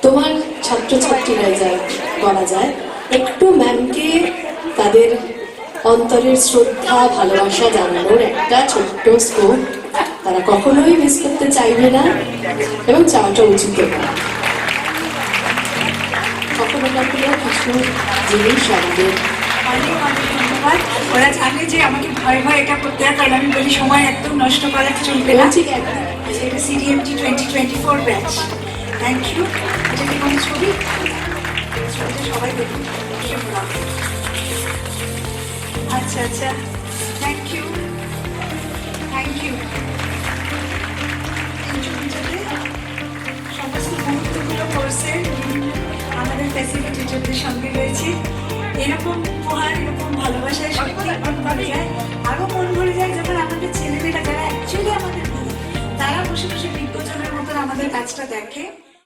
তোমার ছাত্রছাত্রীরা যা বলা যায়, একটু ম্যামকে তাদের অন্তরের শ্রদ্ধা ভালোবাসা জানানোর একটা ছোট্ট স্কোপ তারা কখনোই মিস করতে চাইবে না এবং চাওয়াটা উচিত না। কখনো কখনো কিছু জিনিস আমাদের অনেক অনেক ধন্যবাদ। ওরা জানে যে আমাকে ভয় ভয় এটা করতে হয়, কারণ আমি বলি সময় একদম নষ্ট করা চলবে না। ঠিক একদম এটা CDMT 2024 ব্যাচ। Thank you. এটা কি কোনো ছবি? ছবিটা সবাই দেখুন। আচ্ছা আচ্ছা, থ্যাংক ইউ থ্যাংক ইউ। এই ছবিটাতে সমস্ত মুহূর্তগুলো কোর্সের আমাদের ফ্যাসিলিটেটরদের সঙ্গে রয়েছে। এরকম উপহার, এরকম ভালোবাসায় সত্যি মন ভরে যায়। আরও মন ভরে যায় যখন আমাদের ছেলেমেয়েরা, যারা অ্যাকচুয়ালি আমাদের মেয়ে, তারা বসে বসে বিজ্ঞজনের মতন আমাদের কাজটা দেখে।